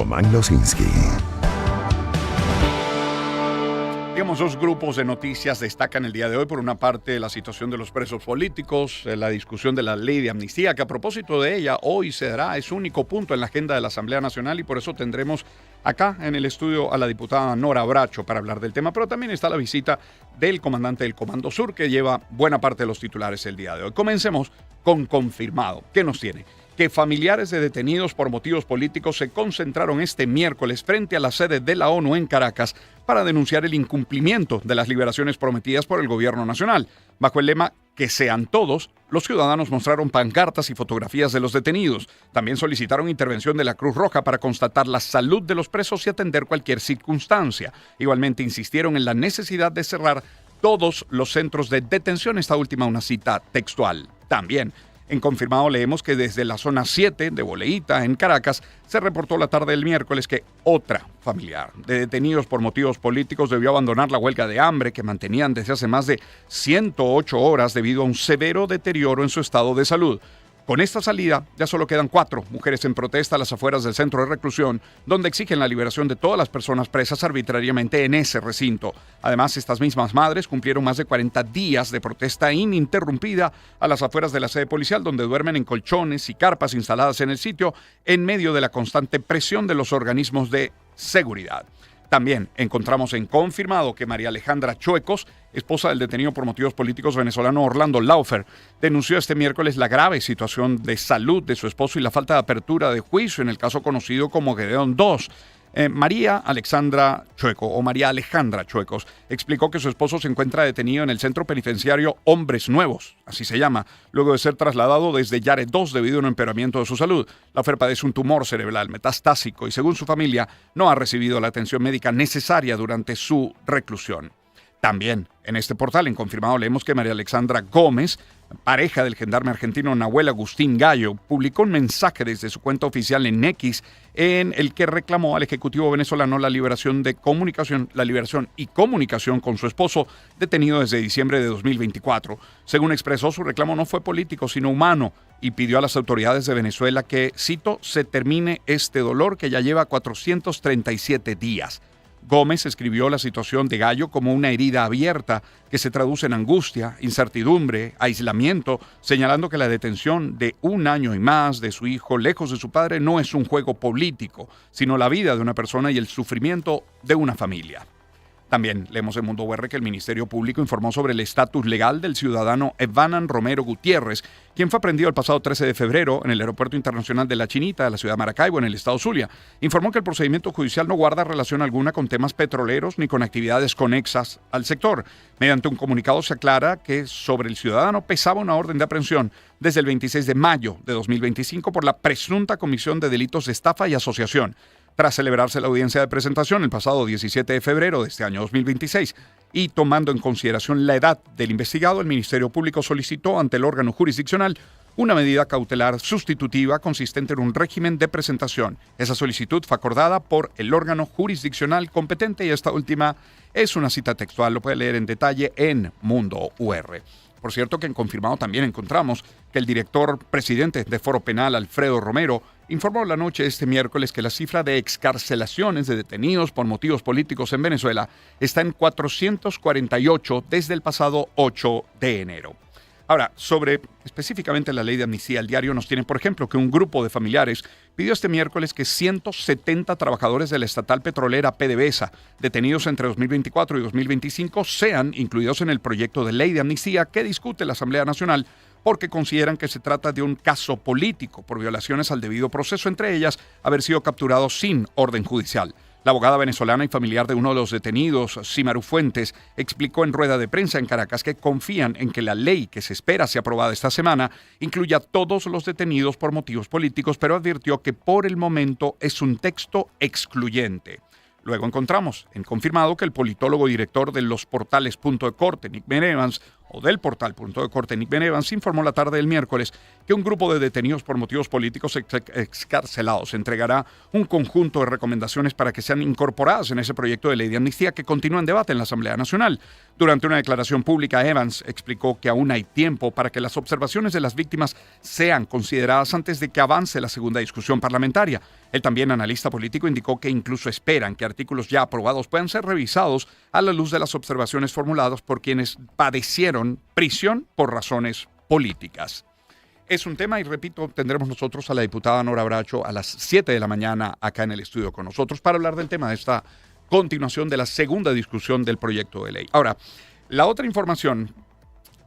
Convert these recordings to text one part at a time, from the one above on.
Román Losinski. Digamos, dos grupos de noticias destacan el día de hoy. Por una parte, la situación de los presos políticos, la discusión de la ley de amnistía, que a propósito de ella, hoy es único punto en la agenda de la Asamblea Nacional y por eso tendremos acá en el estudio a la diputada Nora Bracho para hablar del tema. Pero también está la visita del comandante del Comando Sur, que lleva buena parte de los titulares el día de hoy. Comencemos con confirmado. ¿Qué nos tiene? Que familiares de detenidos por motivos políticos se concentraron este miércoles frente a la sede de la ONU en Caracas para denunciar el incumplimiento de las liberaciones prometidas por el gobierno nacional. Bajo el lema "Que sean todos", los ciudadanos mostraron pancartas y fotografías de los detenidos. También solicitaron intervención de la Cruz Roja para constatar la salud de los presos y atender cualquier circunstancia. Igualmente insistieron en la necesidad de cerrar todos los centros de detención. Esta última una cita textual. También en confirmado leemos que desde la zona 7 de Boleíta, en Caracas, se reportó la tarde del miércoles que otra familiar de detenidos por motivos políticos debió abandonar la huelga de hambre que mantenían desde hace más de 108 horas debido a un severo deterioro en su estado de salud. Con esta salida, ya solo quedan 4 mujeres en protesta a las afueras del centro de reclusión, donde exigen la liberación de todas las personas presas arbitrariamente en ese recinto. Además, estas mismas madres cumplieron más de 40 días de protesta ininterrumpida a las afueras de la sede policial, donde duermen en colchones y carpas instaladas en el sitio, en medio de la constante presión de los organismos de seguridad. También encontramos en confirmado que María Alejandra Chuecos, esposa del detenido por motivos políticos venezolano Orlando Laufer, denunció este miércoles la grave situación de salud de su esposo y la falta de apertura de juicio en el caso conocido como Gedeón II. María Alejandra Chuecos explicó que su esposo se encuentra detenido en el centro penitenciario Hombres Nuevos, así se llama, luego de ser trasladado desde Yare II debido a un empeoramiento de su salud. Laufer padece un tumor cerebral metastásico y, según su familia, no ha recibido la atención médica necesaria durante su reclusión. También en este portal, en confirmado, leemos que María Alexandra Gómez, pareja del gendarme argentino Nahuel Agustín Gallo, publicó un mensaje desde su cuenta oficial en X en el que reclamó al Ejecutivo venezolano la liberación y comunicación con su esposo, detenido desde diciembre de 2024. Según expresó, su reclamo no fue político, sino humano, y pidió a las autoridades de Venezuela que, cito, "se termine este dolor que ya lleva 437 días". Gómez escribió la situación de Gallo como una herida abierta que se traduce en angustia, incertidumbre, aislamiento, señalando que la detención de 1 año y más de su hijo lejos de su padre no es un juego político, sino la vida de una persona y el sufrimiento de una familia. También leemos en Mundo UR que el Ministerio Público informó sobre el estatus legal del ciudadano Evanan Romero Gutiérrez, quien fue aprendido el pasado 13 de febrero en el Aeropuerto Internacional de La Chinita, de la ciudad de Maracaibo, en el estado Zulia. Informó que el procedimiento judicial no guarda relación alguna con temas petroleros ni con actividades conexas al sector. Mediante un comunicado se aclara que sobre el ciudadano pesaba una orden de aprehensión desde el 26 de mayo de 2025 por la presunta comisión de delitos de estafa y asociación. Tras celebrarse la audiencia de presentación el pasado 17 de febrero de este año 2026 y tomando en consideración la edad del investigado, el Ministerio Público solicitó ante el órgano jurisdiccional una medida cautelar sustitutiva consistente en un régimen de presentación. Esa solicitud fue acordada por el órgano jurisdiccional competente y esta última es una cita textual, lo puede leer en detalle en Mundo UR. Por cierto que en confirmado también encontramos que el director presidente de Foro Penal, Alfredo Romero, informó la noche de este miércoles que la cifra de excarcelaciones de detenidos por motivos políticos en Venezuela está en 448 desde el pasado 8 de enero. Ahora, sobre específicamente la ley de amnistía, el diario nos tiene, por ejemplo, que un grupo de familiares pidió este miércoles que 170 trabajadores de la estatal petrolera PDVSA, detenidos entre 2024 y 2025, sean incluidos en el proyecto de ley de amnistía que discute la Asamblea Nacional porque consideran que se trata de un caso político por violaciones al debido proceso, entre ellas haber sido capturados sin orden judicial. La abogada venezolana y familiar de uno de los detenidos, Simaru Fuentes, explicó en rueda de prensa en Caracas que confían en que la ley que se espera sea aprobada esta semana incluya a todos los detenidos por motivos políticos, pero advirtió que por el momento es un texto excluyente. Luego encontramos en confirmado que el politólogo director de los portales Punto de Corte, Nick Evans, o del portal Punto de Corte, Nick Ben Evans, informó la tarde del miércoles que un grupo de detenidos por motivos políticos excarcelados entregará un conjunto de recomendaciones para que sean incorporadas en ese proyecto de ley de amnistía que continúa en debate en la Asamblea Nacional. Durante una declaración pública, Evans explicó que aún hay tiempo para que las observaciones de las víctimas sean consideradas antes de que avance la segunda discusión parlamentaria. El también analista político indicó que incluso esperan que artículos ya aprobados puedan ser revisados a la luz de las observaciones formuladas por quienes padecieron prisión por razones políticas. Es un tema, y repito, tendremos nosotros a la diputada Nora Bracho a las 7 de la mañana acá en el estudio con nosotros para hablar del tema de esta continuación de la segunda discusión del proyecto de ley. Ahora, la otra información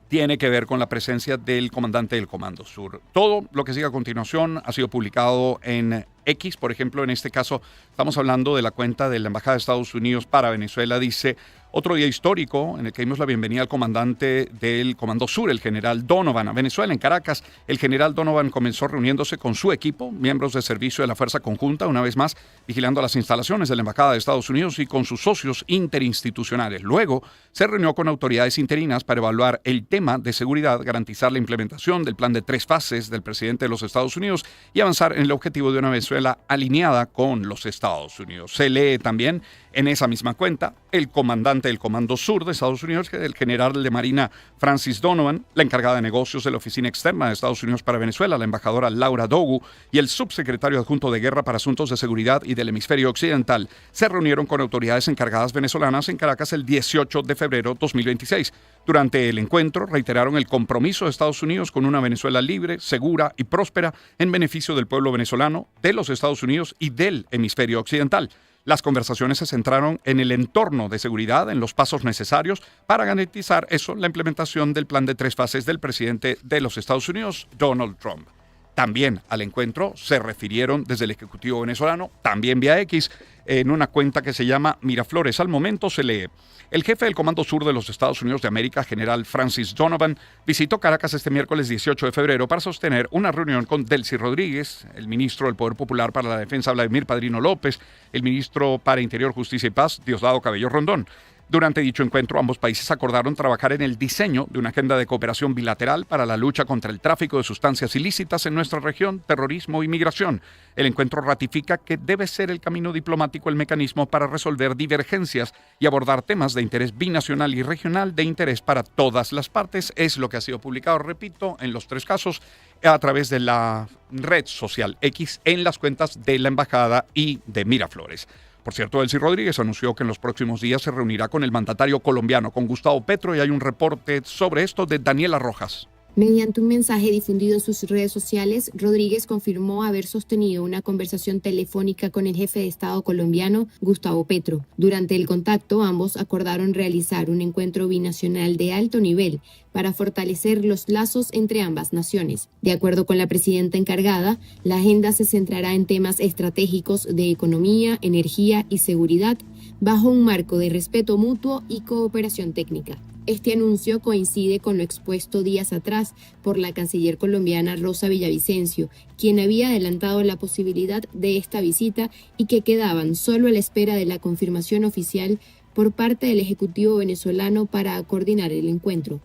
tiene que ver con la presencia del comandante del Comando Sur. Todo lo que sigue a continuación ha sido publicado en X, por ejemplo, en este caso estamos hablando de la cuenta de la Embajada de Estados Unidos para Venezuela. Dice: otro día histórico en el que dimos la bienvenida al comandante del Comando Sur, el general Donovan, a Venezuela. En Caracas, el general Donovan comenzó reuniéndose con su equipo, miembros de servicio de la Fuerza Conjunta, una vez más vigilando las instalaciones de la Embajada de Estados Unidos y con sus socios interinstitucionales. Luego se reunió con autoridades interinas para evaluar el tema de seguridad, garantizar la implementación del plan de 3 fases del presidente de los Estados Unidos y avanzar en el objetivo de una Venezuela alineada con los Estados Unidos. Se lee también en esa misma cuenta el comandante del Comando Sur de Estados Unidos, el general de Marina Francis Donovan, la encargada de negocios de la Oficina Externa de Estados Unidos para Venezuela, la embajadora Laura Dogu, y el subsecretario adjunto de Guerra para Asuntos de Seguridad y del Hemisferio Occidental se reunieron con autoridades encargadas venezolanas en Caracas el 18 de febrero de 2026. Durante el encuentro reiteraron el compromiso de Estados Unidos con una Venezuela libre, segura y próspera en beneficio del pueblo venezolano, de los Estados Unidos y del Hemisferio Occidental. Las conversaciones se centraron en el entorno de seguridad, en los pasos necesarios para garantizar la implementación del plan de 3 fases del presidente de los Estados Unidos, Donald Trump. También al encuentro se refirieron desde el Ejecutivo venezolano, también vía X, en una cuenta que se llama Miraflores. Al momento se lee: el jefe del Comando Sur de los Estados Unidos de América, general Francis Donovan, visitó Caracas este miércoles 18 de febrero para sostener una reunión con Delcy Rodríguez, el ministro del Poder Popular para la Defensa, Vladimir Padrino López, el ministro para Interior, Justicia y Paz, Diosdado Cabello Rondón. Durante dicho encuentro, ambos países acordaron trabajar en el diseño de una agenda de cooperación bilateral para la lucha contra el tráfico de sustancias ilícitas en nuestra región, terrorismo y migración. El encuentro ratifica que debe ser el camino diplomático el mecanismo para resolver divergencias y abordar temas de interés binacional y regional de interés para todas las partes. Es lo que ha sido publicado, repito, en los 3 casos a través de la red social X en las cuentas de la Embajada y de Miraflores. Por cierto, Delcy Rodríguez anunció que en los próximos días se reunirá con el mandatario colombiano, con Gustavo Petro, y hay un reporte sobre esto de Daniela Rojas. Mediante un mensaje difundido en sus redes sociales, Rodríguez confirmó haber sostenido una conversación telefónica con el jefe de Estado colombiano, Gustavo Petro. Durante el contacto, ambos acordaron realizar un encuentro binacional de alto nivel para fortalecer los lazos entre ambas naciones. De acuerdo con la presidenta encargada, la agenda se centrará en temas estratégicos de economía, energía y seguridad, bajo un marco de respeto mutuo y cooperación técnica. Este anuncio coincide con lo expuesto días atrás por la canciller colombiana Rosa Villavicencio, quien había adelantado la posibilidad de esta visita y que quedaban solo a la espera de la confirmación oficial por parte del Ejecutivo venezolano para coordinar el encuentro.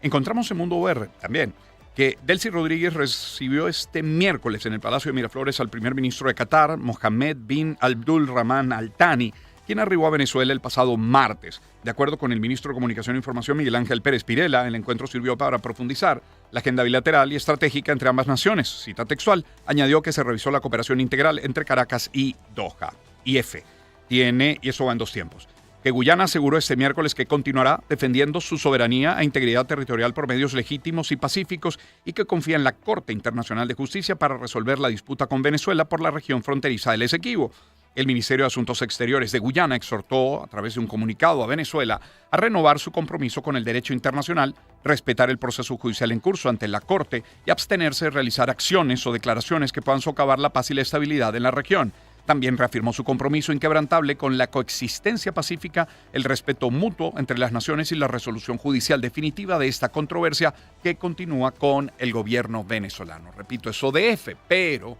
Encontramos en Mundo VR también que Delcy Rodríguez recibió este miércoles en el Palacio de Miraflores al primer ministro de Qatar, Mohammed bin Abdulrahman Al Thani, quien arribó a Venezuela el pasado martes. De acuerdo con el ministro de Comunicación e Información, Miguel Ángel Pérez Pirela, el encuentro sirvió para profundizar la agenda bilateral y estratégica entre ambas naciones. Cita textual, añadió que se revisó la cooperación integral entre Caracas y Doha. Y eso va en 2 tiempos. Que Guyana aseguró este miércoles que continuará defendiendo su soberanía e integridad territorial por medios legítimos y pacíficos y que confía en la Corte Internacional de Justicia para resolver la disputa con Venezuela por la región fronteriza del Esequibo. El Ministerio de Asuntos Exteriores de Guyana exhortó, a través de un comunicado, a Venezuela a renovar su compromiso con el derecho internacional, respetar el proceso judicial en curso ante la Corte y abstenerse de realizar acciones o declaraciones que puedan socavar la paz y la estabilidad en la región. También reafirmó su compromiso inquebrantable con la coexistencia pacífica, el respeto mutuo entre las naciones y la resolución judicial definitiva de esta controversia que continúa con el gobierno venezolano. Repito, eso de F, pero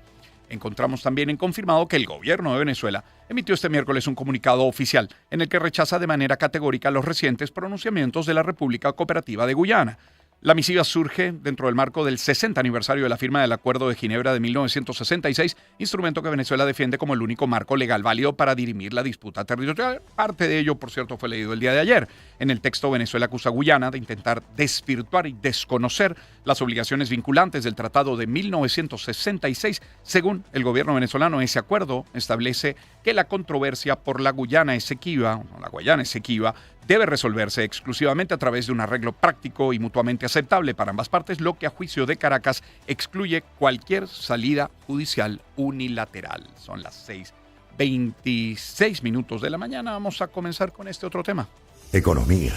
Encontramos también en confirmado que el gobierno de Venezuela emitió este miércoles un comunicado oficial en el que rechaza de manera categórica los recientes pronunciamientos de la República Cooperativa de Guyana. La misiva surge dentro del marco del 60 aniversario de la firma del Acuerdo de Ginebra de 1966, instrumento que Venezuela defiende como el único marco legal válido para dirimir la disputa territorial. Parte de ello, por cierto, fue leído el día de ayer. En el texto, Venezuela acusa a Guyana de intentar desvirtuar y desconocer las obligaciones vinculantes del Tratado de 1966. Según el gobierno venezolano, ese acuerdo establece que la controversia por la Guayana Esequiba debe resolverse exclusivamente a través de un arreglo práctico y mutuamente aceptable para ambas partes, lo que a juicio de Caracas excluye cualquier salida judicial unilateral. Son las 6:26 de la mañana. Vamos a comenzar con este otro tema. Economía.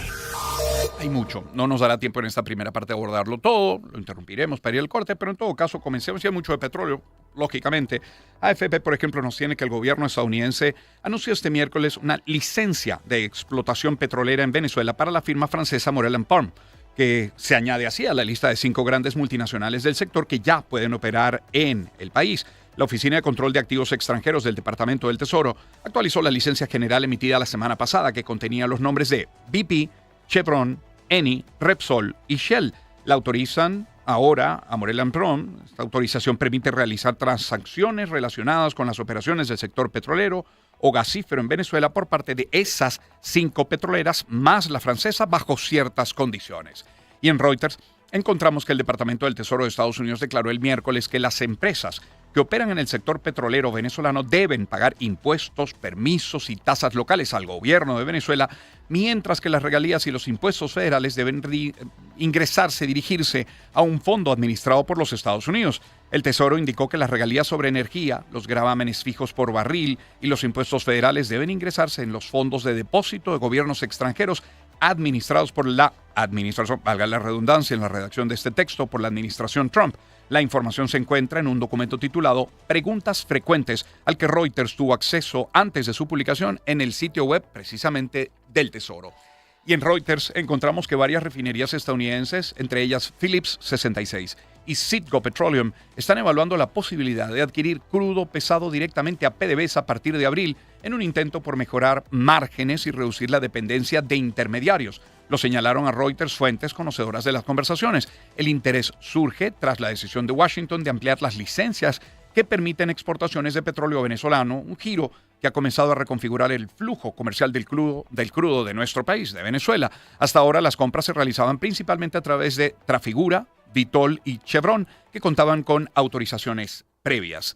Hay mucho. No nos dará tiempo en esta primera parte de abordarlo todo. Lo interrumpiremos para ir al corte, pero en todo caso comencemos. Ya mucho de petróleo, lógicamente. AFP, por ejemplo, nos tiene que el gobierno estadounidense anunció este miércoles una licencia de explotación petrolera en Venezuela para la firma francesa Maurel & Prom, que se añade así a la lista de 5 grandes multinacionales del sector que ya pueden operar en el país. La Oficina de Control de Activos Extranjeros del Departamento del Tesoro actualizó la licencia general emitida la semana pasada que contenía los nombres de BP, Chevron, Eni, Repsol y Shell. La autorizan ahora a Maurel & Prom. Esta autorización permite realizar transacciones relacionadas con las operaciones del sector petrolero o gasífero en Venezuela por parte de esas 5 petroleras más la francesa bajo ciertas condiciones. Y en Reuters encontramos que el Departamento del Tesoro de Estados Unidos declaró el miércoles que las empresas que operan en el sector petrolero venezolano deben pagar impuestos, permisos y tasas locales al gobierno de Venezuela, mientras que las regalías y los impuestos federales deben dirigirse a un fondo administrado por los Estados Unidos. El Tesoro indicó que las regalías sobre energía, los gravámenes fijos por barril y los impuestos federales deben ingresarse en los fondos de depósito de gobiernos extranjeros administrados por la administración, valga la redundancia en la redacción de este texto, por la administración Trump. La información se encuentra en un documento titulado Preguntas frecuentes al que Reuters tuvo acceso antes de su publicación en el sitio web precisamente del Tesoro. Y en Reuters encontramos que varias refinerías estadounidenses, entre ellas Phillips 66 y Citgo Petroleum, están evaluando la posibilidad de adquirir crudo pesado directamente a PDVSA a partir de abril en un intento por mejorar márgenes y reducir la dependencia de intermediarios. Lo señalaron a Reuters fuentes conocedoras de las conversaciones. El interés surge tras la decisión de Washington de ampliar las licencias que permiten exportaciones de petróleo venezolano, un giro que ha comenzado a reconfigurar el flujo comercial del crudo de nuestro país, de Venezuela. Hasta ahora las compras se realizaban principalmente a través de Trafigura, Vitol y Chevron, que contaban con autorizaciones previas.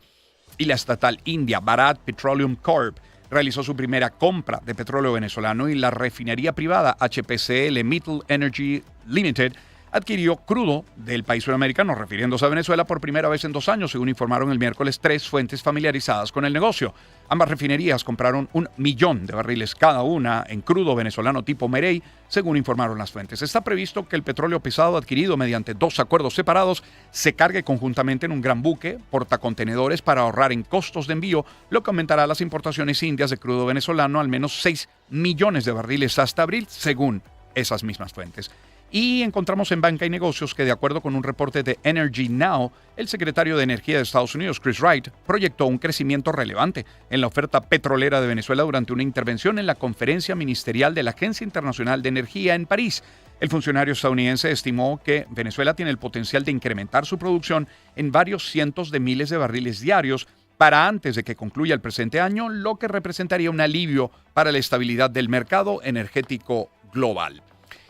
Y la estatal india Bharat Petroleum Corp realizó su primera compra de petróleo venezolano y la refinería privada HPCL Mittal Energy Limited adquirió crudo del país sudamericano, refiriéndose a Venezuela por primera vez en 2 años, según informaron el miércoles 3 fuentes familiarizadas con el negocio. Ambas refinerías compraron 1 millón de barriles cada una en crudo venezolano tipo Merey, según informaron las fuentes. Está previsto que el petróleo pesado adquirido mediante 2 acuerdos separados se cargue conjuntamente en un gran buque portacontenedores para ahorrar en costos de envío, lo que aumentará las importaciones indias de crudo venezolano al menos 6 millones de barriles hasta abril, según esas mismas fuentes. Y encontramos en Banca y Negocios que, de acuerdo con un reporte de Energy Now, el secretario de Energía de Estados Unidos, Chris Wright, proyectó un crecimiento relevante en la oferta petrolera de Venezuela durante una intervención en la conferencia ministerial de la Agencia Internacional de Energía en París. El funcionario estadounidense estimó que Venezuela tiene el potencial de incrementar su producción en varios cientos de miles de barriles diarios para antes de que concluya el presente año, lo que representaría un alivio para la estabilidad del mercado energético global.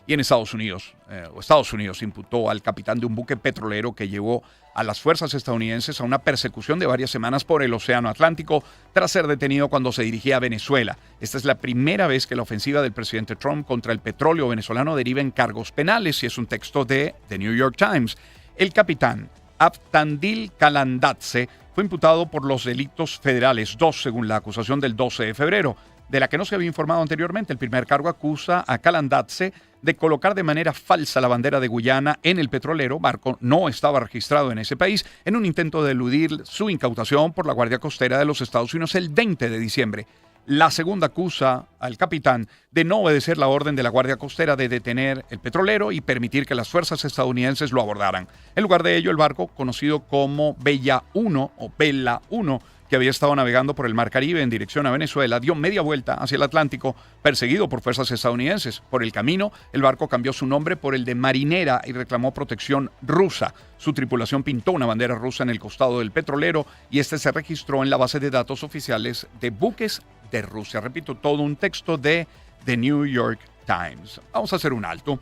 Y en Estados Unidos imputó al capitán de un buque petrolero que llevó a las fuerzas estadounidenses a una persecución de varias semanas por el Océano Atlántico tras ser detenido cuando se dirigía a Venezuela. Esta es la primera vez que la ofensiva del presidente Trump contra el petróleo venezolano deriva en cargos penales, y es un texto de The New York Times. El capitán Avtandil Kalandadze fue imputado por los delitos federales 2, según la acusación del 12 de febrero, de la que no se había informado anteriormente. El primer cargo acusa a Kalandadze de colocar de manera falsa la bandera de Guyana en el petrolero. Barco no estaba registrado en ese país en un intento de eludir su incautación por la Guardia Costera de los Estados Unidos el 20 de diciembre. La segunda acusa al capitán de no obedecer la orden de la Guardia Costera de detener el petrolero y permitir que las fuerzas estadounidenses lo abordaran. En lugar de ello, el barco, conocido como Bella 1 o Vela 1, que había estado navegando por el Mar Caribe en dirección a Venezuela, dio media vuelta hacia el Atlántico, perseguido por fuerzas estadounidenses. Por el camino, el barco cambió su nombre por el de Marinera y reclamó protección rusa. Su tripulación pintó una bandera rusa en el costado del petrolero y este se registró en la base de datos oficiales de buques de Rusia. Repito, todo un texto de The New York Times. Vamos a hacer un alto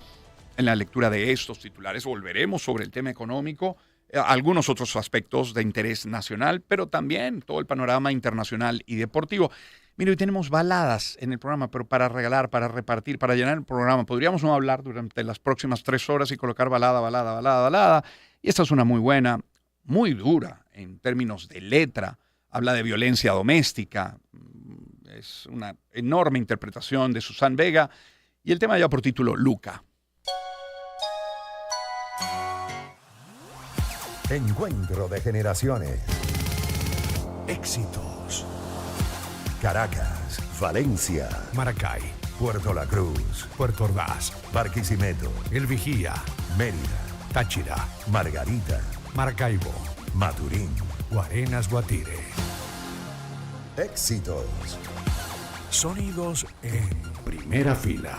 en la lectura de estos titulares. Volveremos sobre el tema económico, algunos otros aspectos de interés nacional, pero también todo el panorama internacional y deportivo. Mire, hoy tenemos baladas en el programa, pero para regalar, para repartir, para llenar el programa. Podríamos no hablar durante las próximas 3 horas y colocar balada. Y esta es una muy buena, muy dura en términos de letra. Habla de violencia doméstica. Es una enorme interpretación de Susan Vega. Y el tema lleva por título Luca. Encuentro de generaciones. Éxitos. Caracas, Valencia, Maracay, Puerto La Cruz, Puerto Ordaz, Barquisimeto, El Vigía, Mérida, Táchira, Margarita, Maracaibo, Maturín. Guarenas, Guatire. Éxitos. Sonidos en primera fila.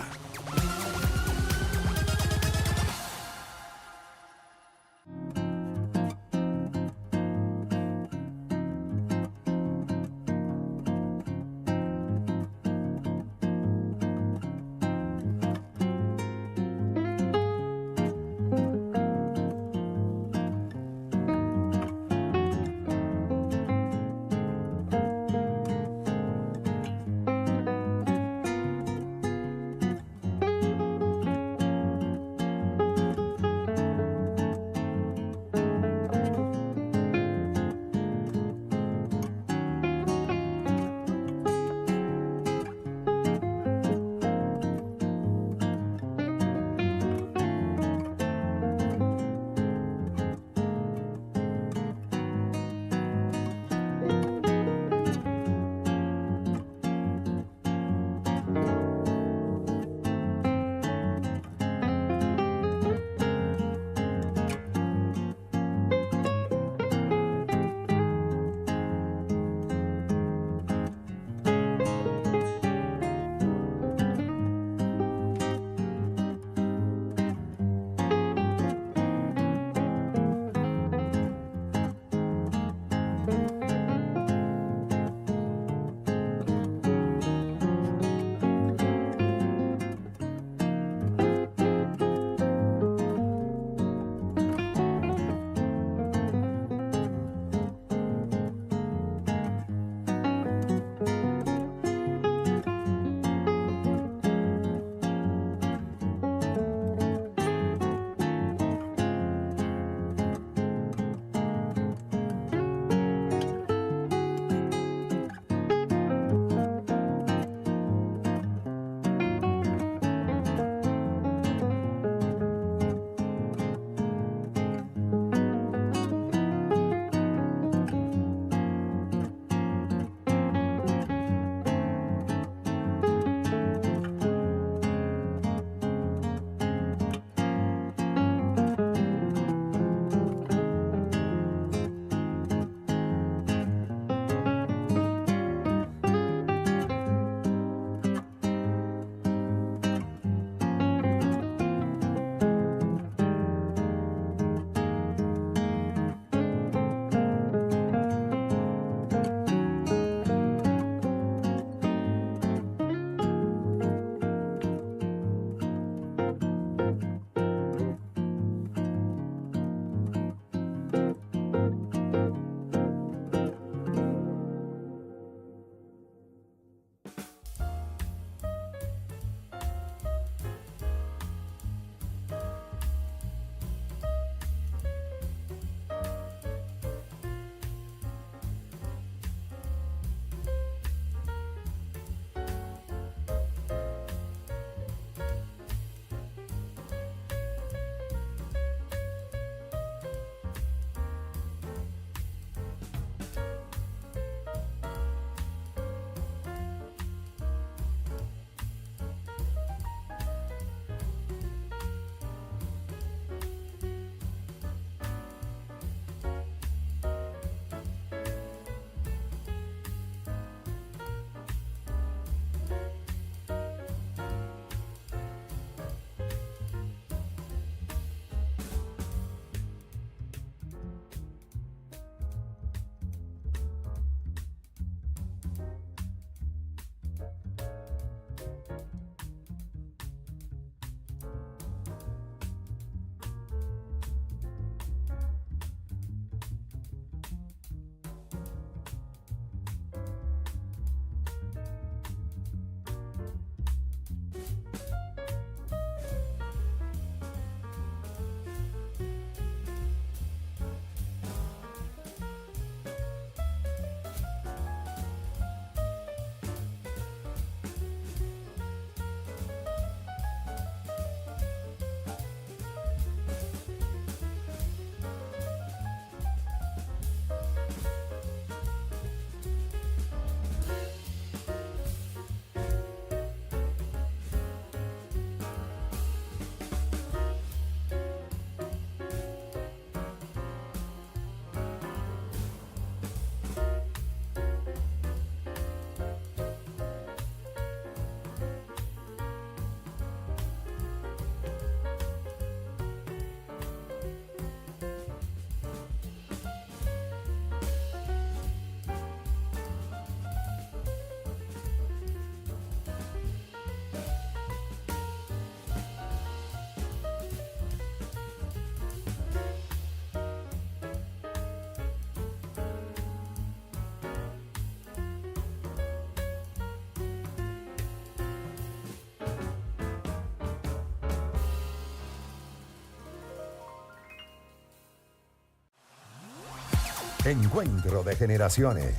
Encuentro de generaciones.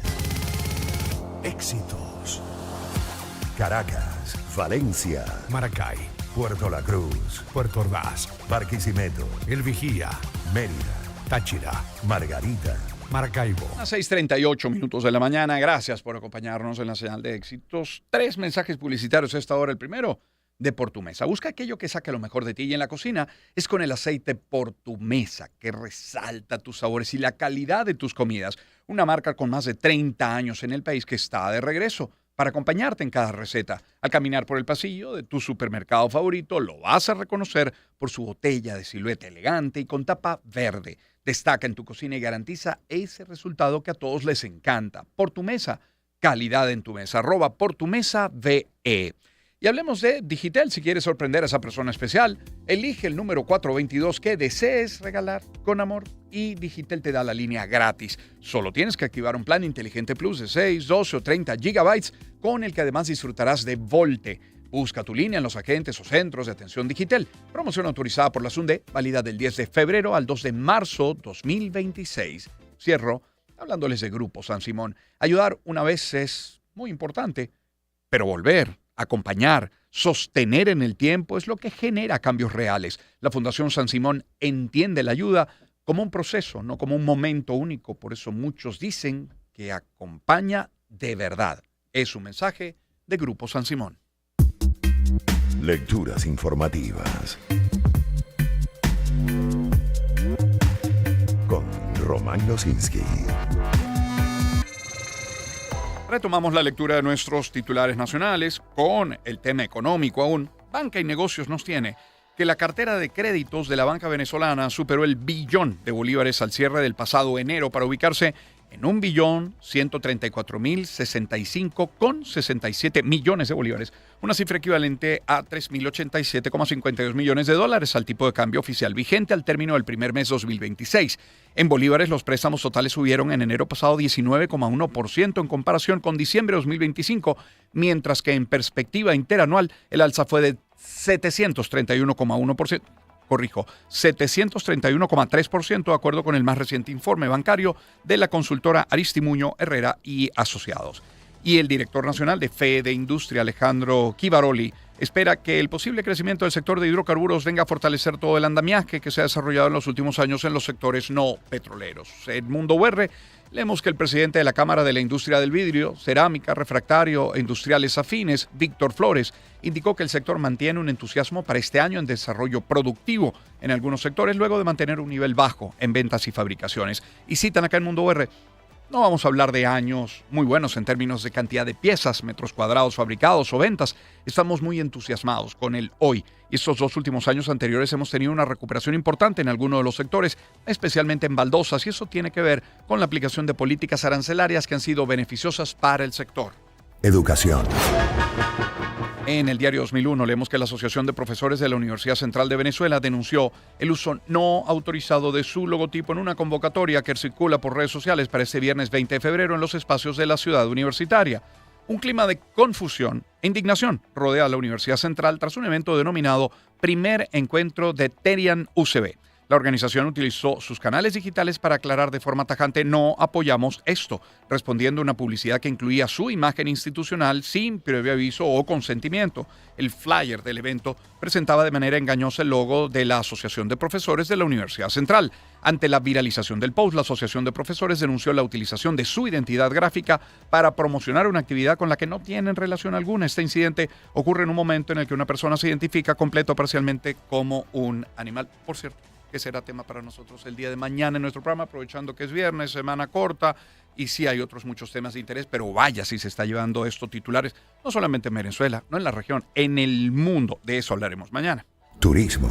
Éxitos. Caracas, Valencia, Maracay, Puerto La Cruz, Puerto Ordaz, Barquisimeto, El Vigía, Mérida, Táchira, Margarita. Maracaibo. A 6:38 minutos de la mañana. Gracias por acompañarnos en la señal de éxitos. 3 mensajes publicitarios a esta hora. El primero, de Por Tu Mesa. Busca aquello que saque lo mejor de ti, y en la cocina es con el aceite Por Tu Mesa, que resalta tus sabores y la calidad de tus comidas. Una marca con más de 30 años en el país que está de regreso para acompañarte en cada receta. Al caminar por el pasillo de tu supermercado favorito, lo vas a reconocer por su botella de silueta elegante y con tapa verde. Destaca en tu cocina y garantiza ese resultado que a todos les encanta. Por Tu Mesa, calidad en tu mesa. @portumesa.ve. Y hablemos de Digitel. Si quieres sorprender a esa persona especial, elige el número 422 que desees regalar con amor y Digitel te da la línea gratis. Solo tienes que activar un plan inteligente Plus de 6, 12 o 30 gigabytes con el que además disfrutarás de Volte. Busca tu línea en los agentes o centros de atención Digitel. Promoción autorizada por la SUNDE, válida del 10 de febrero al 2 de marzo 2026. Cierro hablándoles de Grupo San Simón. Ayudar una vez es muy importante, pero volver, acompañar, sostener en el tiempo es lo que genera cambios reales. La Fundación San Simón entiende la ayuda como un proceso, no como un momento único. Por eso muchos dicen que acompaña de verdad. Es un mensaje de Grupo San Simón. Lecturas informativas. Con Román Losinski. Retomamos la lectura de nuestros titulares nacionales con el tema económico aún. Banca y Negocios nos tiene que la cartera de créditos de la banca venezolana superó el billón de bolívares al cierre del pasado enero para ubicarse en 1.133.065,67 millones de bolívares, una cifra equivalente a 3.087,52 millones de dólares al tipo de cambio oficial vigente al término del primer mes 2026. En bolívares, los préstamos totales subieron en enero pasado 19,1% en comparación con diciembre de 2025, mientras que en perspectiva interanual el alza fue de 731,1%. 731,3% de acuerdo con el más reciente informe bancario de la consultora Aristimuño Herrera y Asociados. Y el director nacional de Fede Industria, Alejandro Chivaroli, espera que el posible crecimiento del sector de hidrocarburos venga a fortalecer todo el andamiaje que se ha desarrollado en los últimos años en los sectores no petroleros. En Mundo UR leemos que el presidente de la Cámara de la Industria del Vidrio, Cerámica, Refractario e Industriales Afines, Víctor Flores, indicó que el sector mantiene un entusiasmo para este año en desarrollo productivo en algunos sectores, luego de mantener un nivel bajo en ventas y fabricaciones. Y citan acá en Mundo UR: no vamos a hablar de años muy buenos en términos de cantidad de piezas, metros cuadrados fabricados o ventas. Estamos muy entusiasmados con el hoy. Y estos 2 últimos años anteriores hemos tenido una recuperación importante en algunos de los sectores, especialmente en baldosas, y eso tiene que ver con la aplicación de políticas arancelarias que han sido beneficiosas para el sector. Educación. En el diario 2001 leemos que la Asociación de Profesores de la Universidad Central de Venezuela denunció el uso no autorizado de su logotipo en una convocatoria que circula por redes sociales para este viernes 20 de febrero en los espacios de la ciudad universitaria. Un clima de confusión e indignación rodea a la Universidad Central tras un evento denominado Primer Encuentro de Terian UCB. La organización utilizó sus canales digitales para aclarar de forma tajante: no apoyamos esto, respondiendo a una publicidad que incluía su imagen institucional sin previo aviso o consentimiento. El flyer del evento presentaba de manera engañosa el logo de la Asociación de Profesores de la Universidad Central. Ante la viralización del post, la Asociación de Profesores denunció la utilización de su identidad gráfica para promocionar una actividad con la que no tienen relación alguna. Este incidente ocurre en un momento en el que una persona se identifica completo o parcialmente como un animal. Por cierto, que será tema para nosotros el día de mañana en nuestro programa, aprovechando que es viernes, semana corta, y sí hay otros muchos temas de interés, pero vaya si se está llevando estos titulares, no solamente en Venezuela, no en la región, en el mundo. De eso hablaremos mañana. Turismo.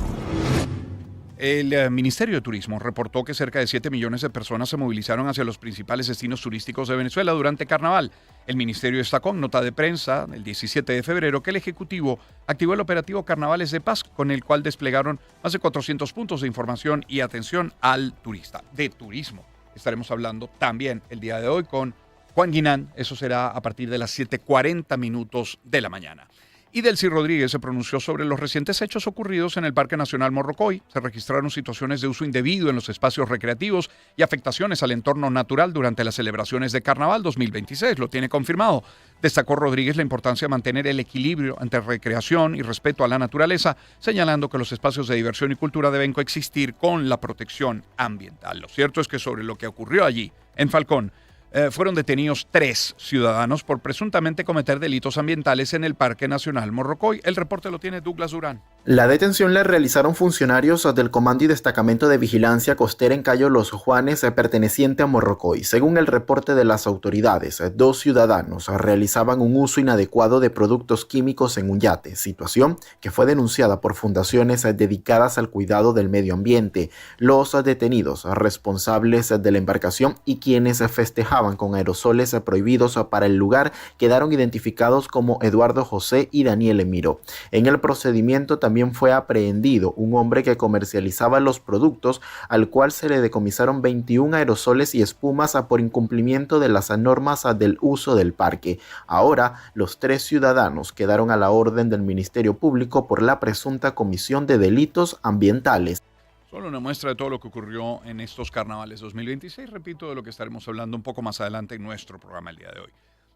El Ministerio de Turismo reportó que cerca de 7 millones de personas se movilizaron hacia los principales destinos turísticos de Venezuela durante Carnaval. El Ministerio destacó en nota de prensa el 17 de febrero que el Ejecutivo activó el operativo Carnavales de Paz, con el cual desplegaron más de 400 puntos de información y atención al turista. De turismo estaremos hablando también el día de hoy con Juan Guinán. Eso será a partir de las 7:40 minutos de la mañana. Y Delcy Rodríguez se pronunció sobre los recientes hechos ocurridos en el Parque Nacional Morrocoy. Se registraron situaciones de uso indebido en los espacios recreativos y afectaciones al entorno natural durante las celebraciones de Carnaval 2026. Lo tiene confirmado. Destacó Rodríguez la importancia de mantener el equilibrio entre recreación y respeto a la naturaleza, señalando que los espacios de diversión y cultura deben coexistir con la protección ambiental. Lo cierto es que sobre lo que ocurrió allí, en Falcón, fueron detenidos 3 ciudadanos por presuntamente cometer delitos ambientales en el Parque Nacional Morrocoy. El reporte lo tiene Douglas Durán. La detención la realizaron funcionarios del Comando y Destacamento de Vigilancia Costera en Cayo Los Juanes, perteneciente a Morrocoy. Según el reporte de las autoridades, 2 ciudadanos realizaban un uso inadecuado de productos químicos en un yate, situación que fue denunciada por fundaciones dedicadas al cuidado del medio ambiente. Los detenidos responsables de la embarcación y quienes festejaban con aerosoles prohibidos para el lugar quedaron identificados como Eduardo José y Daniel Emiro. En el procedimiento también fue aprehendido un hombre que comercializaba los productos, al cual se le decomisaron 21 aerosoles y espumas por incumplimiento de las normas del uso del parque. Ahora, los 3 ciudadanos quedaron a la orden del Ministerio Público por la presunta comisión de delitos ambientales. Solo una muestra de todo lo que ocurrió en estos carnavales 2026, repito, de lo que estaremos hablando un poco más adelante en nuestro programa el día de hoy.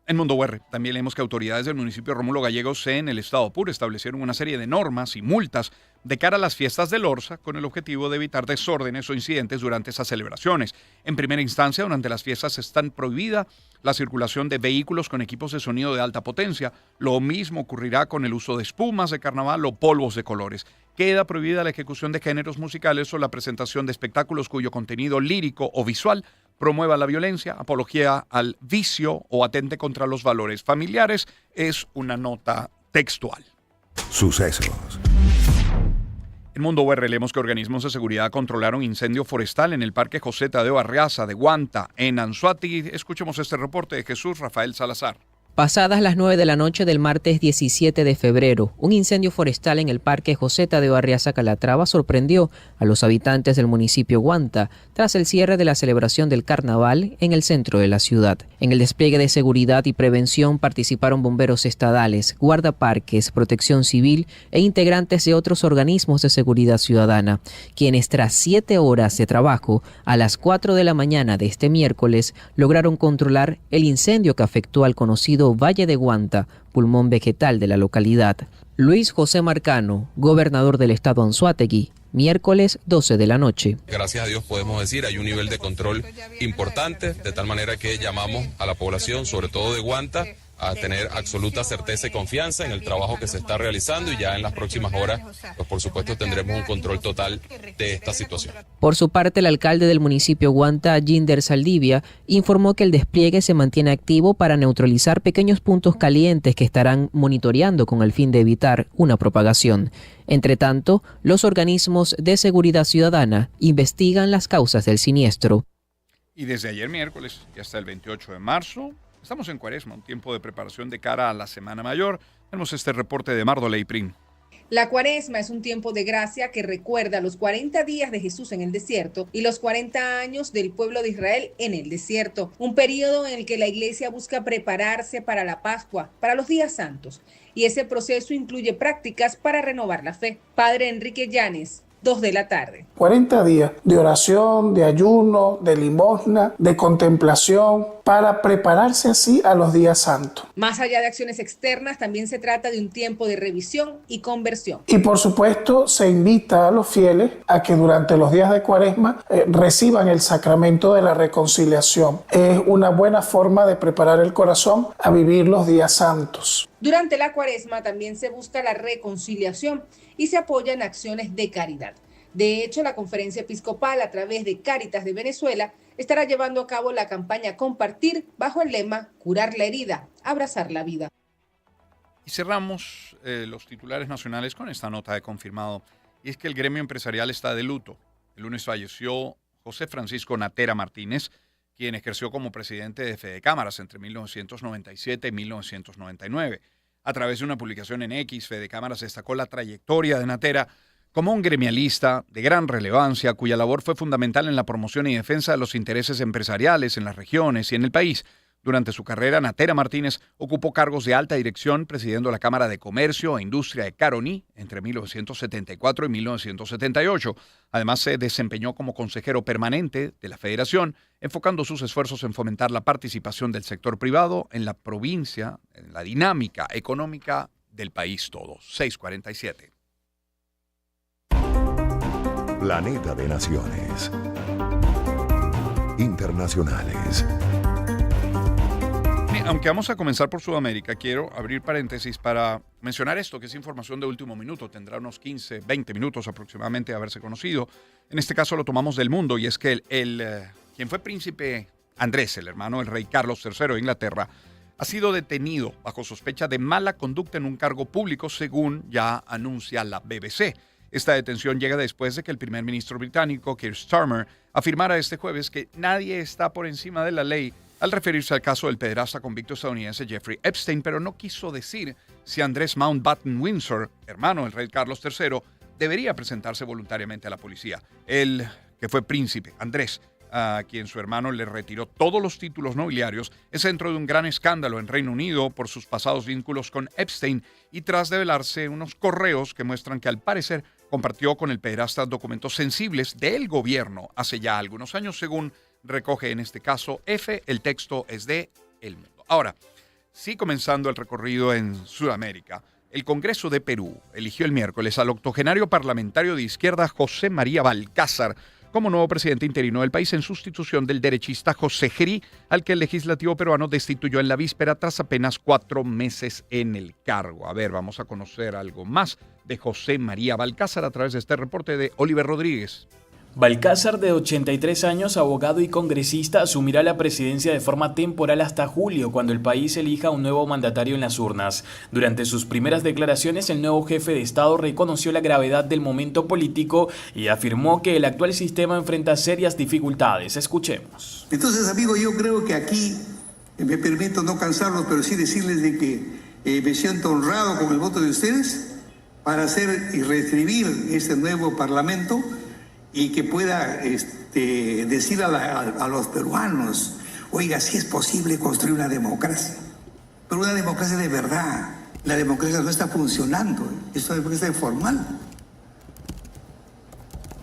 En Mundo UR también leemos que autoridades del municipio de Rómulo Gallegos en el estado Apure establecieron una serie de normas y multas de cara a las fiestas del Orsa con el objetivo de evitar desórdenes o incidentes durante esas celebraciones. En primera instancia, durante las fiestas están prohibida la circulación de vehículos con equipos de sonido de alta potencia. Lo mismo ocurrirá con el uso de espumas de carnaval o polvos de colores. Queda prohibida la ejecución de géneros musicales o la presentación de espectáculos cuyo contenido lírico o visual promueva la violencia, apología al vicio o atente contra los valores familiares. Es una nota textual. Sucesos. En Mundo UR leemos que organismos de seguridad controlaron incendio forestal en el Parque José Tadeo Arreaza de Guanta, en Anzoátegui. Escuchemos este reporte de Jesús Rafael Salazar. Pasadas las 9 de la noche del martes 17 de febrero, un incendio forestal en el Parque José Tadeo Arreaza Calatrava sorprendió a los habitantes del municipio Guanta tras el cierre de la celebración del carnaval en el centro de la ciudad. En el despliegue de seguridad y prevención participaron bomberos estadales, guardaparques, protección civil e integrantes de otros organismos de seguridad ciudadana, quienes tras 7 horas de trabajo, a las 4 de la mañana de este miércoles, lograron controlar el incendio que afectó al conocido Valle de Guanta, pulmón vegetal de la localidad. Luis José Marcano, gobernador del estado Anzoátegui, miércoles 12 de la noche. Gracias a Dios podemos decir, hay un nivel de control importante, de tal manera que llamamos a la población, sobre todo de Guanta, a tener absoluta certeza y confianza en el trabajo que se está realizando y ya en las próximas horas, pues por supuesto tendremos un control total de esta situación. Por su parte, el alcalde del municipio Guanta, Ginder Saldivia, informó que el despliegue se mantiene activo para neutralizar pequeños puntos calientes que estarán monitoreando con el fin de evitar una propagación. Entre tanto, los organismos de seguridad ciudadana investigan las causas del siniestro. Y desde ayer miércoles y hasta el 28 de marzo, estamos en Cuaresma, un tiempo de preparación de cara a la Semana Mayor. Tenemos este reporte de Mardo Leiprin. La Cuaresma es un tiempo de gracia que recuerda los 40 días de Jesús en el desierto y los 40 años del pueblo de Israel en el desierto. Un periodo en el que la iglesia busca prepararse para la Pascua, para los días santos. Y ese proceso incluye prácticas para renovar la fe. Padre Enrique Llanes, 2 de la tarde. 40 días de oración, de ayuno, de limosna, de contemplación, para prepararse así a los días santos. Más allá de acciones externas, también se trata de un tiempo de revisión y conversión. Y por supuesto, se invita a los fieles a que durante los días de Cuaresma reciban el sacramento de la reconciliación. Es una buena forma de preparar el corazón a vivir los días santos. Durante la Cuaresma también se busca la reconciliación y se apoya en acciones de caridad. De hecho, la Conferencia Episcopal, a través de Cáritas de Venezuela, estará llevando a cabo la campaña Compartir bajo el lema Curar la herida, abrazar la vida. Y cerramos los titulares nacionales con esta nota de confirmado. Y es que el gremio empresarial está de luto. El lunes falleció José Francisco Natera Martínez, quien ejerció como presidente de Fedecámaras entre 1997 y 1999. A través de una publicación en X, Fedecámaras destacó la trayectoria de Natera como un gremialista de gran relevancia, cuya labor fue fundamental en la promoción y defensa de los intereses empresariales en las regiones y en el país. Durante su carrera, Natera Martínez ocupó cargos de alta dirección presidiendo la Cámara de Comercio e Industria de Caroní entre 1974 y 1978. Además, se desempeñó como consejero permanente de la Federación, enfocando sus esfuerzos en fomentar la participación del sector privado en la provincia, en la dinámica económica del país todo. 647. Planeta de Naciones. Internacionales. Aunque vamos a comenzar por Sudamérica, quiero abrir paréntesis para mencionar esto, que es información de último minuto. Tendrá unos 15, 20 minutos aproximadamente de haberse conocido. En este caso lo tomamos del mundo, y es que quien fue príncipe Andrés, el hermano del rey Carlos III de Inglaterra, ha sido detenido bajo sospecha de mala conducta en un cargo público, según ya anuncia la BBC. Esta detención llega después de que el primer ministro británico, Keir Starmer, afirmara este jueves que nadie está por encima de la ley al referirse al caso del pederasta convicto estadounidense Jeffrey Epstein, pero no quiso decir si Andrés Mountbatten Windsor, hermano del rey Carlos III, debería presentarse voluntariamente a la policía. Él, que fue príncipe, Andrés, a quien su hermano le retiró todos los títulos nobiliarios, es centro de un gran escándalo en Reino Unido por sus pasados vínculos con Epstein y tras develarse unos correos que muestran que al parecer compartió con el pederasta documentos sensibles del gobierno hace ya algunos años, según recoge en este caso F. El texto es de El Mundo. Ahora, sí, comenzando el recorrido en Sudamérica, el Congreso de Perú eligió el miércoles al octogenario parlamentario de izquierda José María Balcázar como nuevo presidente interino del país en sustitución del derechista José Gerí, al que el legislativo peruano destituyó en la víspera tras apenas 4 meses en el cargo. A ver, vamos a conocer algo más de José María Balcázar a través de este reporte de Oliver Rodríguez. Balcázar, de 83 años, abogado y congresista, asumirá la presidencia de forma temporal hasta julio, cuando el país elija un nuevo mandatario en las urnas. Durante sus primeras declaraciones, el nuevo jefe de Estado reconoció la gravedad del momento político y afirmó que el actual sistema enfrenta serias dificultades. Escuchemos. Entonces, amigo, yo creo que aquí, me permito no cansarlos, pero sí decirles de que me siento honrado con el voto de ustedes para hacer y reescribir este nuevo parlamento, y que pueda decir a los peruanos, oiga, sí es posible construir una democracia, pero una democracia de verdad. La democracia no está funcionando, es una democracia formal.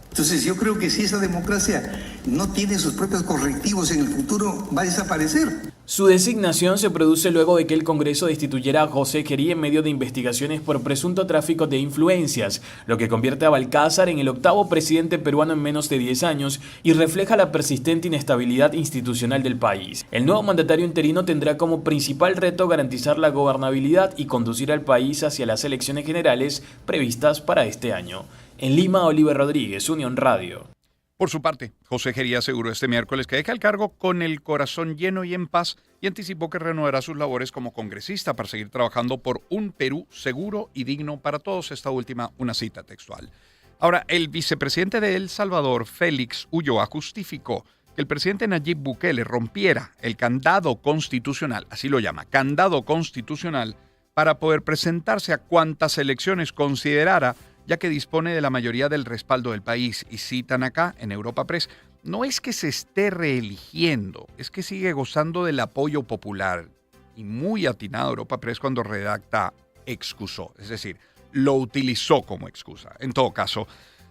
Entonces yo creo que si esa democracia no tiene sus propios correctivos en el futuro, va a desaparecer. Su designación se produce luego de que el Congreso destituyera a José Gerí en medio de investigaciones por presunto tráfico de influencias, lo que convierte a Balcázar en el 8º presidente peruano en menos de 10 años y refleja la persistente inestabilidad institucional del país. El nuevo mandatario interino tendrá como principal reto garantizar la gobernabilidad y conducir al país hacia las elecciones generales previstas para este año. En Lima, Oliver Rodríguez, Unión Radio. Por su parte, José Gerí aseguró este miércoles que deja el cargo con el corazón lleno y en paz y anticipó que reanudará sus labores como congresista para seguir trabajando por un Perú seguro y digno para todos. Esta última, una cita textual. Ahora, el vicepresidente de El Salvador, Félix Ulloa, justificó que el presidente Nayib Bukele rompiera el candado constitucional, así lo llama, candado constitucional, para poder presentarse a cuantas elecciones considerara, ya que dispone de la mayoría del respaldo del país. Y citan acá en Europa Press, no es que se esté reeligiendo, es que sigue gozando del apoyo popular. Y muy atinado Europa Press cuando redacta excusó, es decir, lo utilizó como excusa. En todo caso,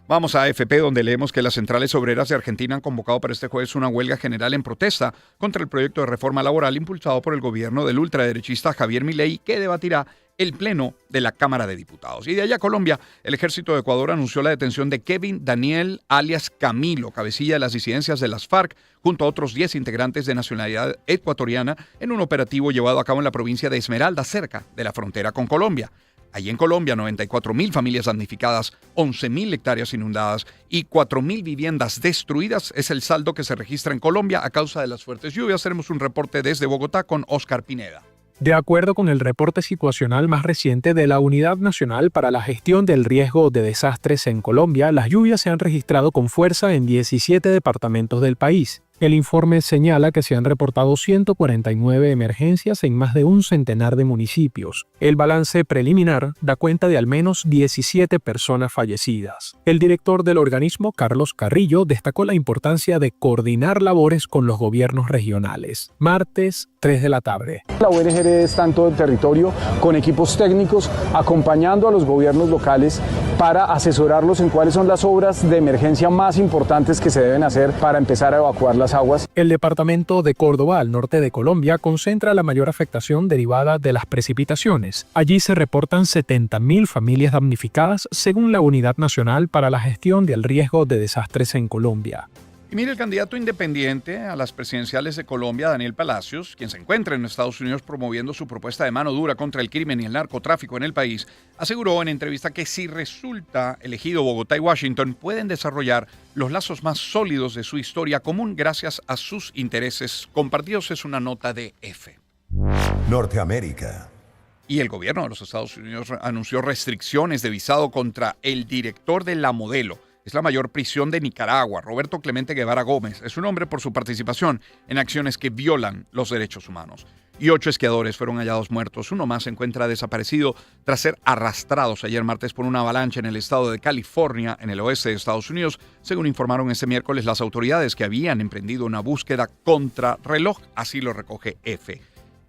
vamos a AFP, donde leemos que las centrales obreras de Argentina han convocado para este jueves una huelga general en protesta contra el proyecto de reforma laboral impulsado por el gobierno del ultraderechista Javier Milei, que debatirá el Pleno de la Cámara de Diputados. Y de allá a Colombia, el Ejército de Ecuador anunció la detención de Kevin Daniel alias Camilo, cabecilla de las disidencias de las FARC, junto a otros 10 integrantes de nacionalidad ecuatoriana, en un operativo llevado a cabo en la provincia de Esmeralda, cerca de la frontera con Colombia. Allí en Colombia, 94.000 familias damnificadas, 11.000 hectáreas inundadas y 4.000 viviendas destruidas es el saldo que se registra en Colombia a causa de las fuertes lluvias. Tenemos un reporte desde Bogotá con Oscar Pineda. De acuerdo con el reporte situacional más reciente de la Unidad Nacional para la Gestión del Riesgo de Desastres en Colombia, las lluvias se han registrado con fuerza en 17 departamentos del país. El informe señala que se han reportado 149 emergencias en más de un centenar de municipios. El balance preliminar da cuenta de al menos 17 personas fallecidas. El director del organismo, Carlos Carrillo, destacó la importancia de coordinar labores con los gobiernos regionales. Martes, 3 de la tarde. La ONG está en todo el territorio con equipos técnicos acompañando a los gobiernos locales para asesorarlos en cuáles son las obras de emergencia más importantes que se deben hacer para empezar a evacuar las aguas. El departamento de Córdoba, al norte de Colombia, concentra la mayor afectación derivada de las precipitaciones. Allí se reportan 70.000 familias damnificadas, según la Unidad Nacional para la Gestión del Riesgo de Desastres en Colombia. Y mire, el candidato independiente a las presidenciales de Colombia, Daniel Palacios, quien se encuentra en Estados Unidos promoviendo su propuesta de mano dura contra el crimen y el narcotráfico en el país, aseguró en entrevista que si resulta elegido, Bogotá y Washington pueden desarrollar los lazos más sólidos de su historia común gracias a sus intereses compartidos. Es una nota de F. Norteamérica. Y el gobierno de los Estados Unidos anunció restricciones de visado contra el director de La Modelo. Es la mayor prisión de Nicaragua, Roberto Clemente Guevara Gómez. Es un hombre por su participación en acciones que violan los derechos humanos. Y 8 esquiadores fueron hallados muertos. Uno más se encuentra desaparecido tras ser arrastrados ayer martes por una avalancha en el estado de California, en el oeste de Estados Unidos, según informaron este miércoles las autoridades que habían emprendido una búsqueda contrarreloj. Así lo recoge F.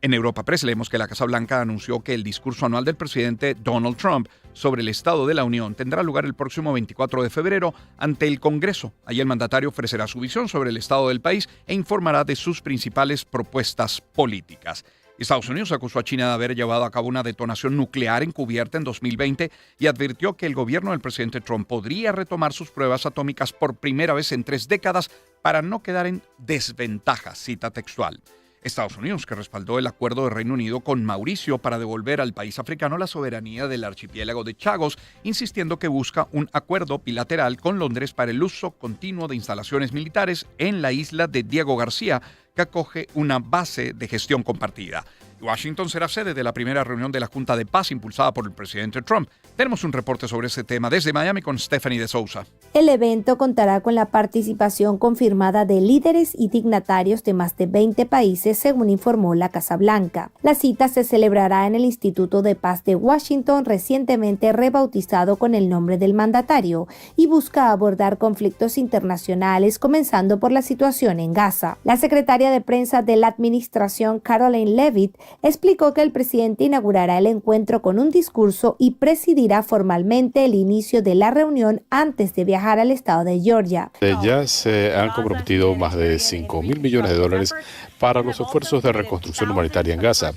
En Europa Press leemos que la Casa Blanca anunció que el discurso anual del presidente Donald Trump sobre el Estado de la Unión tendrá lugar el próximo 24 de febrero ante el Congreso. Allí el mandatario ofrecerá su visión sobre el estado del país e informará de sus principales propuestas políticas. Estados Unidos acusó a China de haber llevado a cabo una detonación nuclear encubierta en 2020 y advirtió que el gobierno del presidente Trump podría retomar sus pruebas atómicas por primera vez en 3 décadas para no quedar en desventaja, cita textual. Estados Unidos, que respaldó el acuerdo de Reino Unido con Mauricio para devolver al país africano la soberanía del archipiélago de Chagos, insistiendo que busca un acuerdo bilateral con Londres para el uso continuo de instalaciones militares en la isla de Diego García, que acoge una base de gestión compartida. Washington será sede de la primera reunión de la Junta de Paz impulsada por el presidente Trump. Tenemos un reporte sobre este tema desde Miami con Stephanie de Sousa. El evento contará con la participación confirmada de líderes y dignatarios de más de 20 países, según informó la Casa Blanca. La cita se celebrará en el Instituto de Paz de Washington, recientemente rebautizado con el nombre del mandatario, y busca abordar conflictos internacionales, comenzando por la situación en Gaza. La secretaria de prensa de la administración, Karoline Leavitt, explicó que el presidente inaugurará el encuentro con un discurso y presidirá formalmente el inicio de la reunión antes de viajar al estado de Georgia. Ya se han comprometido más de $5.000 millones para los esfuerzos de reconstrucción humanitaria en Gaza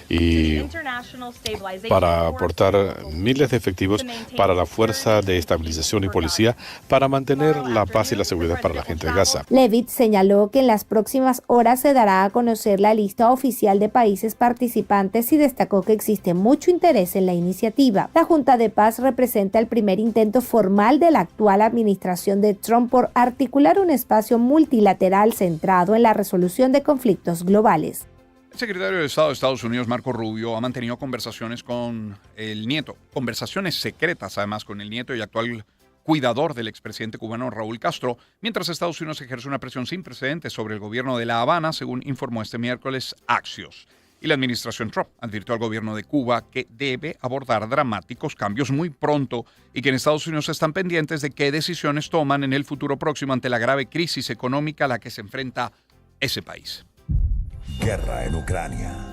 y para aportar miles de efectivos para la Fuerza de Estabilización y Policía para mantener la paz y la seguridad para la gente de Gaza. Leavitt señaló que en las próximas horas se dará a conocer la lista oficial de países participantes y destacó que existe mucho interés en la iniciativa. La Junta de Paz representa el primer intento formal de la actual administración de Trump por articular un espacio multilateral centrado en la resolución de conflictos globales. El secretario de Estado de Estados Unidos, Marco Rubio, ha mantenido conversaciones con el nieto, conversaciones secretas además con el nieto y actual cuidador del expresidente cubano Raúl Castro, mientras Estados Unidos ejerce una presión sin precedentes sobre el gobierno de La Habana, según informó este miércoles Axios. Y la administración Trump advirtió al gobierno de Cuba que debe abordar dramáticos cambios muy pronto y que en Estados Unidos están pendientes de qué decisiones toman en el futuro próximo ante la grave crisis económica a la que se enfrenta ese país. Guerra en Ucrania.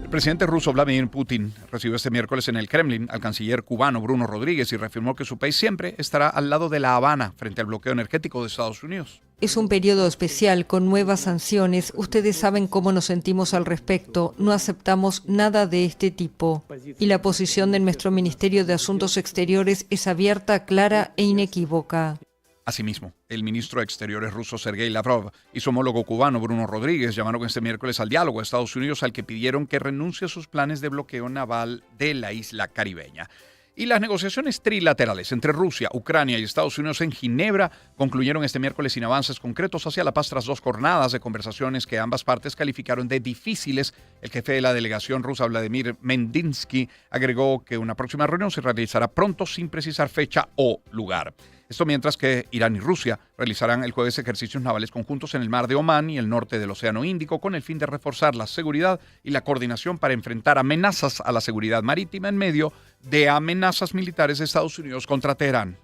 El presidente ruso Vladimir Putin recibió este miércoles en el Kremlin al canciller cubano Bruno Rodríguez y reafirmó que su país siempre estará al lado de La Habana frente al bloqueo energético de Estados Unidos. Es un periodo especial con nuevas sanciones. Ustedes saben cómo nos sentimos al respecto. No aceptamos nada de este tipo. Y la posición de nuestro Ministerio de Asuntos Exteriores es abierta, clara e inequívoca. Asimismo, el ministro de Exteriores ruso Sergei Lavrov y su homólogo cubano Bruno Rodríguez llamaron este miércoles al diálogo a Estados Unidos, al que pidieron que renuncie a sus planes de bloqueo naval de la isla caribeña. Y las negociaciones trilaterales entre Rusia, Ucrania y Estados Unidos en Ginebra concluyeron este miércoles sin avances concretos hacia la paz tras 2 jornadas de conversaciones que ambas partes calificaron de difíciles. El jefe de la delegación rusa, Vladimir Medinsky, agregó que una próxima reunión se realizará pronto sin precisar fecha o lugar. Esto mientras que Irán y Rusia realizarán el jueves ejercicios navales conjuntos en el mar de Omán y el norte del Océano Índico con el fin de reforzar la seguridad y la coordinación para enfrentar amenazas a la seguridad marítima en medio de amenazas militares de Estados Unidos contra Teherán.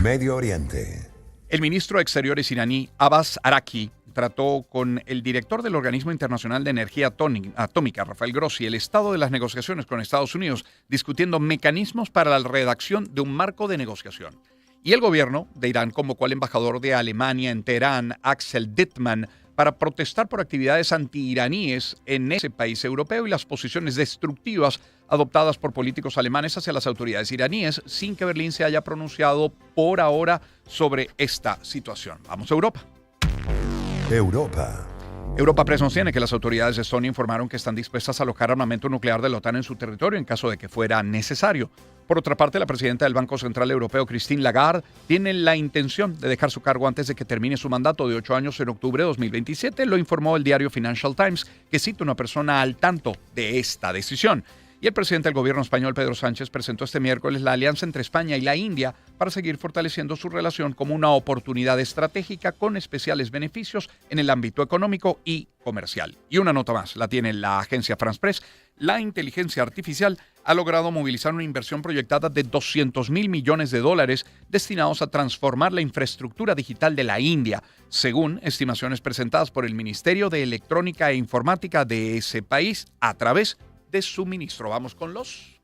Medio Oriente. El ministro de Exteriores iraní, Abbas Araqi, trató con el director del Organismo Internacional de Energía Atómica, Rafael Grossi, el estado de las negociaciones con Estados Unidos, discutiendo mecanismos para la redacción de un marco de negociación. Y el gobierno de Irán convocó al embajador de Alemania en Teherán, Axel Dittmann, para protestar por actividades anti-iraníes en ese país europeo y las posiciones destructivas adoptadas por políticos alemanes hacia las autoridades iraníes, sin que Berlín se haya pronunciado por ahora sobre esta situación. Vamos a Europa. Europa Press nos tiene que las autoridades de Estonia informaron que están dispuestas a alojar armamento nuclear de la OTAN en su territorio en caso de que fuera necesario. Por otra parte, la presidenta del Banco Central Europeo, Christine Lagarde, tiene la intención de dejar su cargo antes de que termine su mandato de 8 años en octubre de 2027, lo informó el diario Financial Times, que cita una persona al tanto de esta decisión. Y el presidente del gobierno español, Pedro Sánchez, presentó este miércoles la alianza entre España y la India para seguir fortaleciendo su relación como una oportunidad estratégica con especiales beneficios en el ámbito económico y comercial. Y una nota más, la tiene la agencia France Press. La inteligencia artificial ha logrado movilizar una inversión proyectada de $200.000 millones destinados a transformar la infraestructura digital de la India, según estimaciones presentadas por el Ministerio de Electrónica e Informática de ese país a través de su ministro. Vamos con los...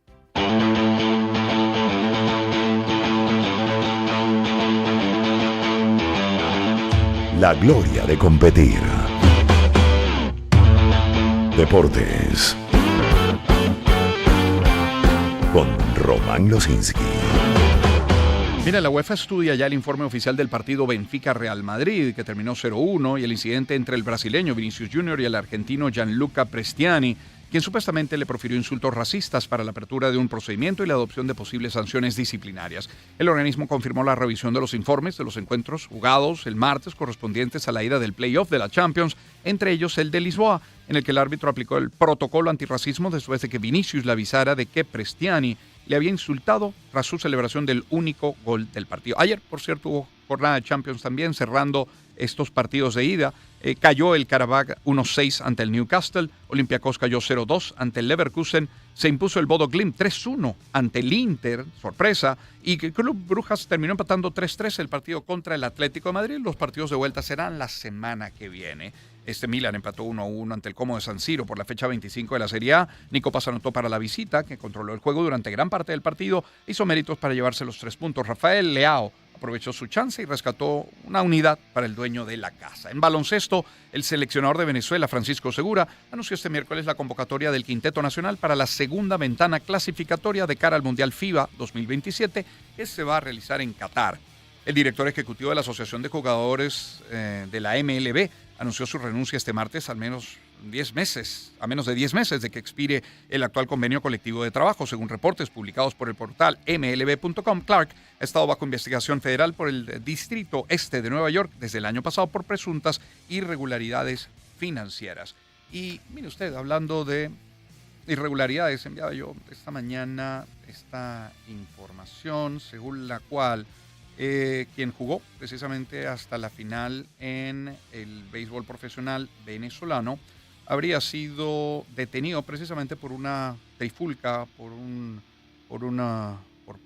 La gloria de competir. Deportes. Con Román Losinski. Mira, la UEFA estudia ya el informe oficial del partido Benfica-Real Madrid, que terminó 0-1, y el incidente entre el brasileño Vinicius Junior y el argentino Gianluca Prestiani, quien supuestamente le profirió insultos racistas para la apertura de un procedimiento y la adopción de posibles sanciones disciplinarias. El organismo confirmó la revisión de los informes de los encuentros jugados el martes correspondientes a la ida del playoff de la Champions, entre ellos el de Lisboa, en el que el árbitro aplicó el protocolo antirracismo después de que Vinicius le avisara de que Prestiani le había insultado tras su celebración del único gol del partido. Ayer, por cierto, hubo jornada de Champions también, cerrando estos partidos de ida. Cayó el Karabakh 1-6 ante el Newcastle, Olympiacos cayó 0-2 ante el Leverkusen, se impuso el Bodo Glimt 3-1 ante el Inter, sorpresa, y que Club Brujas terminó empatando 3-3 el partido contra el Atlético de Madrid. Los partidos de vuelta serán la semana que viene. Milan empató 1-1 ante el Como de San Siro por la fecha 25 de la Serie A. Nico Paz anotó para la visita, que controló el juego durante gran parte del partido, hizo méritos para llevarse los 3 puntos. Rafael Leao aprovechó su chance y rescató una unidad para el dueño de la casa. En baloncesto, el seleccionador de Venezuela, Francisco Segura, anunció este miércoles la convocatoria del Quinteto Nacional para la segunda ventana clasificatoria de cara al Mundial FIBA 2027, que se va a realizar en Qatar. El director ejecutivo de la Asociación de Jugadores de la MLB anunció su renuncia este martes a menos de 10 meses de que expire el actual convenio colectivo de trabajo. Según reportes publicados por el portal MLB.com, Clark ha estado bajo investigación federal por el Distrito Este de Nueva York desde el año pasado por presuntas irregularidades financieras. Y mire usted, hablando de irregularidades, enviaba yo esta mañana esta información según la cual quien jugó precisamente hasta la final en el béisbol profesional venezolano habría sido detenido precisamente por una trifulca, por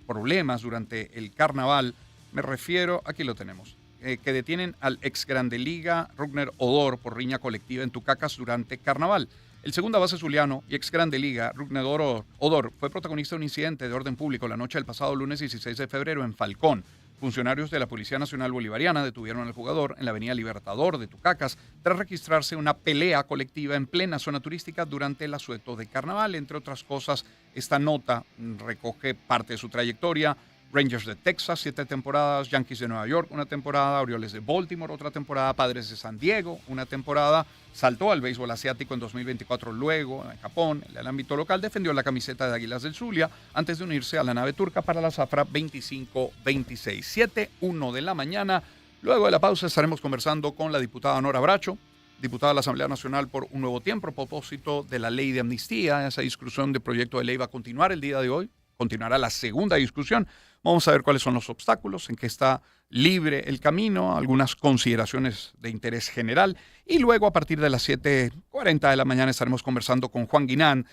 problemas durante el carnaval. Me refiero, aquí lo tenemos, que detienen al ex Grande Liga Rugner Odor por riña colectiva en Tucacas durante carnaval. El segunda base zuliano y ex Grande Liga, Rugner Odor, fue protagonista de un incidente de orden público la noche del pasado lunes 16 de febrero en Falcón. Funcionarios de la Policía Nacional Bolivariana detuvieron al jugador en la avenida Libertador de Tucacas tras registrarse una pelea colectiva en plena zona turística durante el asueto de carnaval. Entre otras cosas, esta nota recoge parte de su trayectoria. Rangers de Texas, 7 temporadas, Yankees de Nueva York, 1 temporada, Orioles de Baltimore, otra temporada, Padres de San Diego, 1 temporada, saltó al béisbol asiático en 2024, luego en Japón, en el ámbito local, defendió la camiseta de Águilas del Zulia antes de unirse a la nave turca para la zafra 25-26, 7:01 de la mañana. Luego de la pausa estaremos conversando con la diputada Nora Bracho, diputada de la Asamblea Nacional por Un Nuevo Tiempo, a propósito de la ley de amnistía. Esa discusión de proyecto de ley va a continuar el día de hoy continuará la segunda discusión. Vamos a ver cuáles son los obstáculos, en qué está libre el camino, algunas consideraciones de interés general. Y luego, a partir de las 7:40 de la mañana, estaremos conversando con Juan Guinán.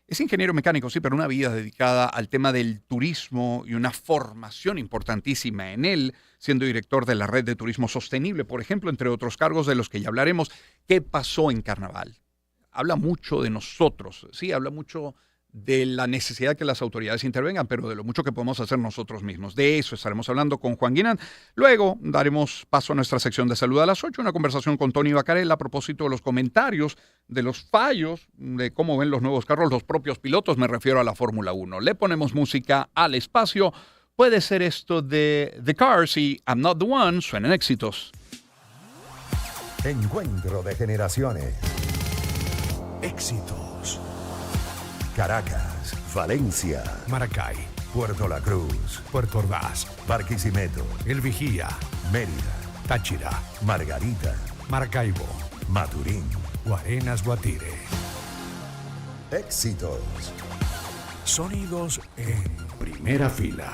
Es ingeniero mecánico, sí, pero una vida dedicada al tema del turismo y una formación importantísima en él, siendo director de la Red de Turismo Sostenible, por ejemplo, entre otros cargos de los que ya hablaremos. ¿Qué pasó en Carnaval? Habla mucho de nosotros, sí, habla mucho de la necesidad de que las autoridades intervengan, pero de lo mucho que podemos hacer nosotros mismos. De eso estaremos hablando con Juan Guinán. Luego daremos paso a nuestra sección de salud a las 8, una conversación con Tony Bacarella a propósito de los comentarios de los fallos, de cómo ven los nuevos carros los propios pilotos, me refiero a la Fórmula 1. Le ponemos música al espacio. Puede ser esto de The Cars y I'm Not the One, suenan éxitos. Encuentro de generaciones. Éxitos. Caracas, Valencia, Maracay, Puerto La Cruz, Puerto Ordaz, Barquisimeto, El Vigía, Mérida, Táchira, Margarita, Maracaibo, Maturín. Guarenas, Guatire. Éxitos. Sonidos en primera fila.